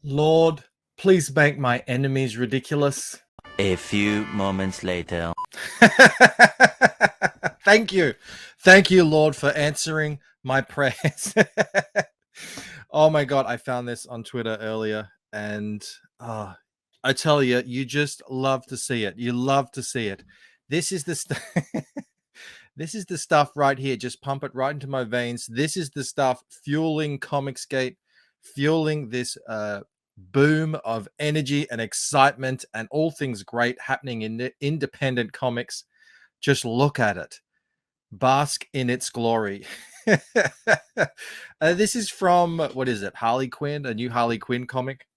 Lord, please make my enemies ridiculous. A few moments later. Thank you. Thank you, Lord, for answering my prayers. Oh my God, I found this on Twitter earlier, and I tell you, you just love to see it. You love to see it. This is the this is the stuff right here. Just pump it right into my veins. This is the stuff fueling Comicsgate, fueling this boom of energy and excitement and all things great happening in the independent comics. Just look at it. Bask in its glory. This is from, what is it, Harley Quinn, a new Harley Quinn comic.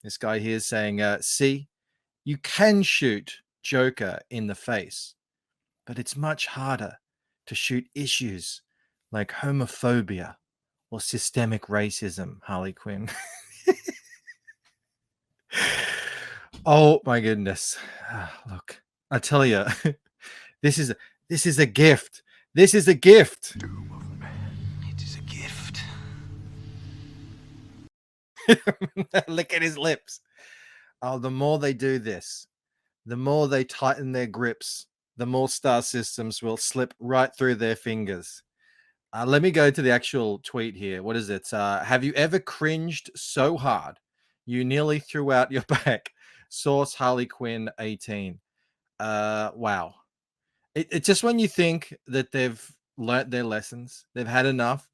This guy here is saying, see, you can shoot Joker in the face, but it's much harder to shoot issues like homophobia or systemic racism, Harley Quinn. Oh my goodness. Look, I tell you, this is a gift. This is a gift. Doom of man, it is a gift. Look at his lips. Oh, the more they do this, the more they tighten their grips, the more star systems will slip right through their fingers. Let me go to the actual tweet here. What is it? Have you ever cringed so hard you nearly threw out your back? Source Harley Quinn 18. Wow. It's just when you think that they've learnt their lessons, they've had enough,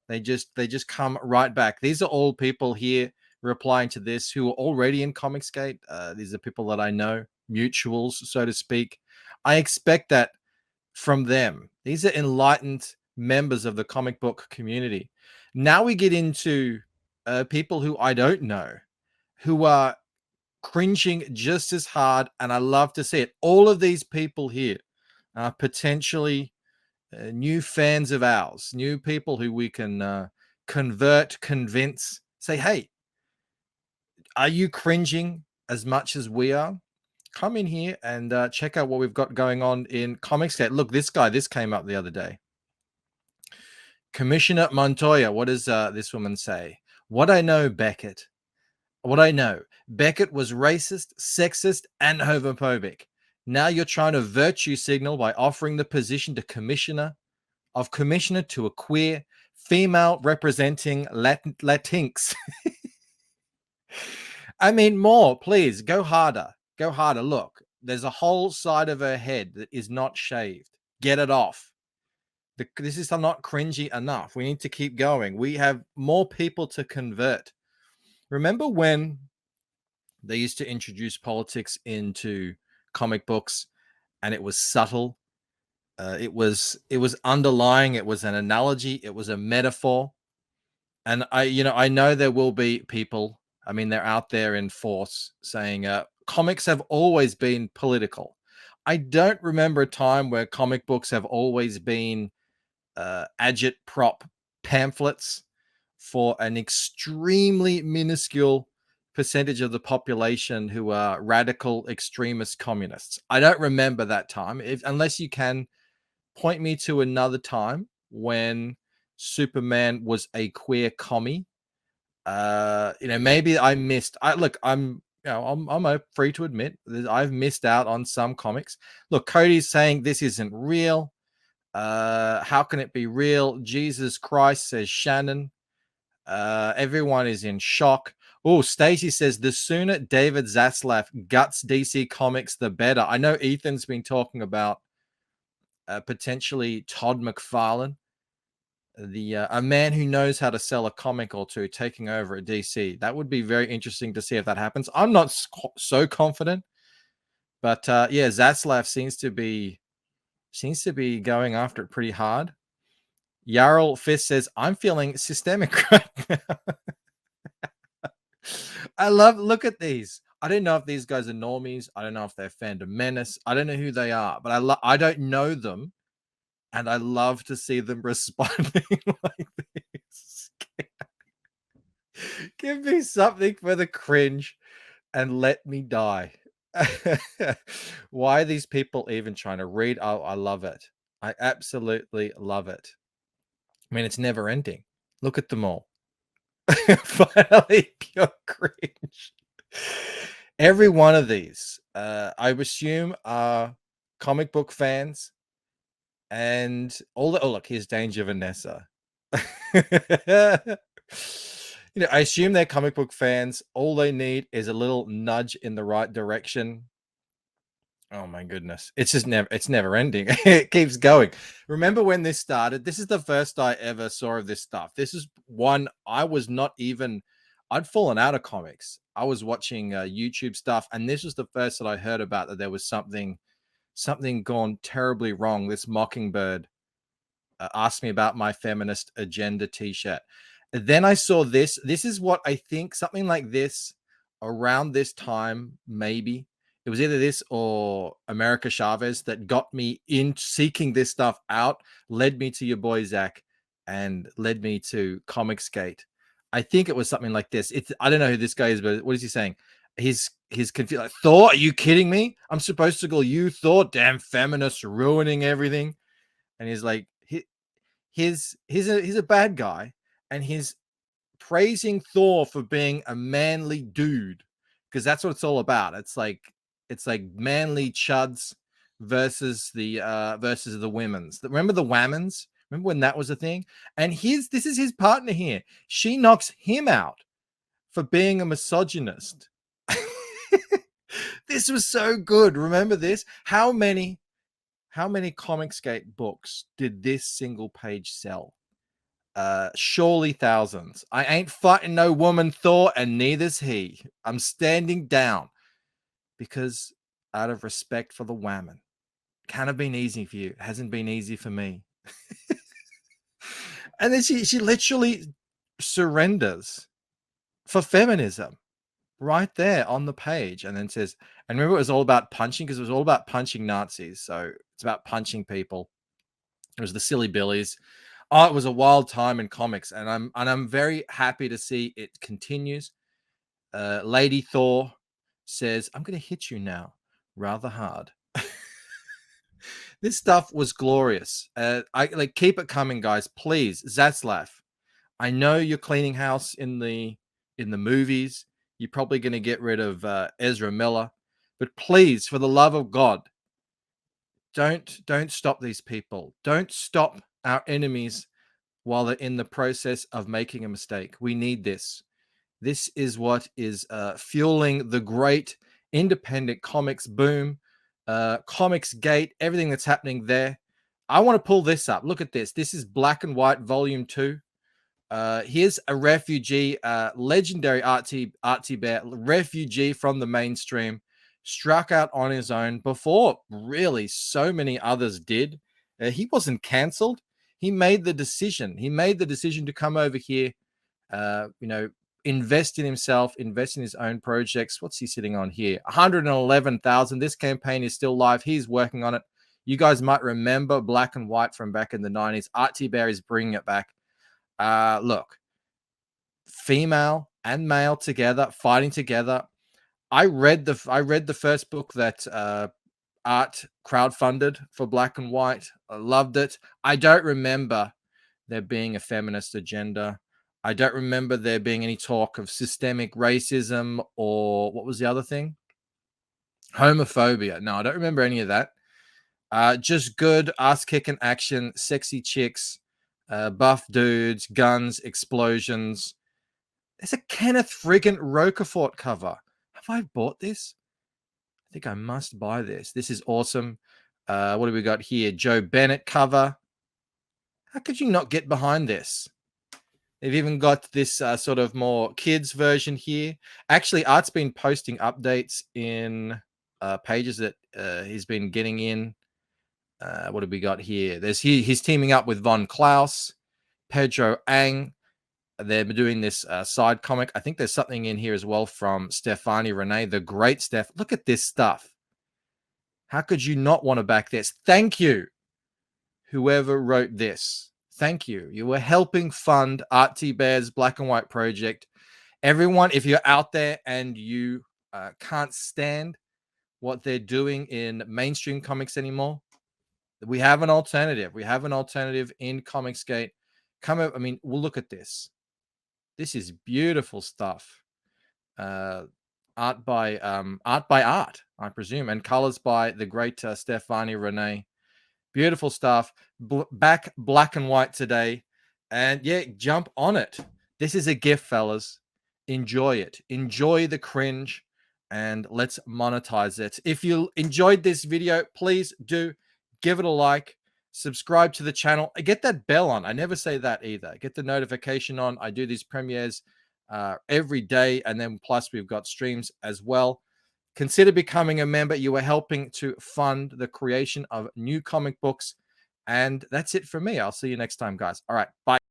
they just come right back. These are all people here replying to this who are already in Comicsgate. These are people that I know, mutuals, so to speak. I expect that from them. These are enlightened members of the comic book community. Now we get into people who I don't know, who are cringing just as hard, and I love to see it. All of these people here are potentially new fans of ours, new people who we can convert, convince, say, hey, are you cringing as much as we are? Come in here and check out what we've got going on in Comicsgate. Look, this came up the other day. Commissioner Montoya, what does this woman say? What I know, Beckett was racist, sexist, and homophobic. Now you're trying to virtue signal by offering the position to commissioner to a queer female representing Latinx. I mean, more, please. Go harder. Go harder. Look, there's a whole side of her head that is not shaved. Get it off. This is not cringy enough. We need to keep going. We have more people to convert. Remember when they used to introduce politics into comic books and it was subtle? It was underlying. It was an analogy. It was a metaphor. And I know there will be people. I mean, they're out there in force saying comics have always been political. I don't remember a time where comic books have always been agitprop pamphlets for an extremely minuscule percentage of the population who are radical extremist communists. I don't remember that time. Unless you can point me to another time when Superman was a queer commie. Maybe I missed. I'm free to admit that I've missed out on some comics. Look, Cody's saying this isn't real. How can it be real? Jesus Christ, says Shannon. Everyone is in shock. Oh, Stacey says the sooner David Zaslav guts DC Comics, the better. I know Ethan's been talking about potentially Todd McFarlane, a man who knows how to sell a comic or two, taking over at DC. That would be very interesting to see if that happens. I'm not so confident, but Zaslav seems to be going after it pretty hard. Yarl Fist says, I'm feeling systemic right now. Look at these. I don't know if these guys are normies. I don't know if they're Fandom Menace. I don't know who they are, but I don't know them. And I love to see them responding like this. Give me something for the cringe and let me die. Why are these people even trying to read? Oh, I love it. I absolutely love it. I mean, it's never ending. Look at them all. Finally, pure cringe. Every one of these, I assume, are comic book fans, and all the, oh look, here's Danger Vanessa. I assume they're comic book fans. All they need is a little nudge in the right direction. Oh my goodness. It's never ending. It keeps going. Remember when this started? This is the first I ever saw of this stuff. This is one I was not even, I'd fallen out of comics. I was watching YouTube stuff, and this was the first that I heard about that there was something gone terribly wrong. This Mockingbird asked me about my feminist agenda t-shirt. Then I saw this. This is what I think, something like this around this time, maybe. It was either this or America Chavez that got me in seeking this stuff out, led me to your boy Zach, and led me to Comicsgate. I think it was something like this. I don't know who this guy is, but what is he saying? He's confused. Like, Thor, are you kidding me? I'm supposed to call you Thor? Damn feminists ruining everything. And he's like, he's a bad guy, and he's praising Thor for being a manly dude, because that's what it's all about. It's like manly chuds versus the women's. Remember the Whammons? Remember when that was a thing? And this is his partner here. She knocks him out for being a misogynist. This was so good. Remember this? How many Comicsgate books did this single page sell? Surely thousands. I ain't fighting no woman, Thor, and neither's he. I'm standing down because out of respect for the Whammon. Can't have been easy for you. It hasn't been easy for me. And then she literally surrenders for feminism right there on the page, and then says, and remember, it was all about punching, because it was all about punching Nazis. So it's about punching people. It was the Silly Billies. Oh, it was a wild time in comics, and I'm very happy to see it continues. Lady Thor says, "I'm going to hit you now, rather hard." This stuff was glorious. I keep it coming, guys. Please, Zaslav. I know you're cleaning house in the movies. You're probably going to get rid of Ezra Miller, but please, for the love of God, don't stop these people. Don't stop our enemies while they're in the process of making a mistake. We need this. This is what is fueling the great independent comics boom, Comicsgate, everything that's happening there. I want to pull this up. Look at this. This is Black and White Volume 2. Here's a refugee, legendary Artie Bear, refugee from the mainstream, struck out on his own before really so many others did. He wasn't cancelled. He made the decision. He made the decision to come over here, invest in himself, invest in his own projects. What's he sitting on here? 111,000. This campaign is still live. He's working on it. You guys might remember Black and White from back in the 90s. Artie Bear is bringing it back. Look, female and male together, fighting together. I read the first book that Art crowdfunded for Black and White. I loved it. I don't remember there being a feminist agenda. I don't remember there being any talk of systemic racism, or what was the other thing? Homophobia. No, I don't remember any of that. Just good ass-kicking action, sexy chicks, buff dudes, guns, explosions. There's a Kenneth friggin' Roquefort cover. Have I bought this? I think I must buy this. This is awesome. What do we got here? Joe Bennett cover. How could you not get behind this? They've even got this sort of more kids version here. Actually, Art's been posting updates in pages that he's been getting in. What have we got here? He's teaming up with Von Klaus, Pedro Ang. They're doing this side comic. I think there's something in here as well from Stefani Renee, the great Steph. Look at this stuff. How could you not want to back this? Thank you, whoever wrote this. Thank you. You were helping fund Artie Bear's Black and White project. Everyone, if you're out there and you can't stand what they're doing in mainstream comics anymore, we have an alternative. We have an alternative in Comicsgate. Come up. I mean, we'll look at this. This is beautiful stuff. Art by art, I presume, and colors by the great Stefani Rene. Beautiful stuff. Back black and white today. And yeah, jump on it. This is a gift, fellas. Enjoy it. Enjoy the cringe and let's monetize it. If you enjoyed this video, please do give it a like, subscribe to the channel, get that bell on. I never say that either. Get the notification on. I do these premieres every day, and then plus we've got streams as well. Consider becoming a member. You are helping to fund the creation of new comic books. And that's it for me. I'll see you next time, guys. All right. Bye.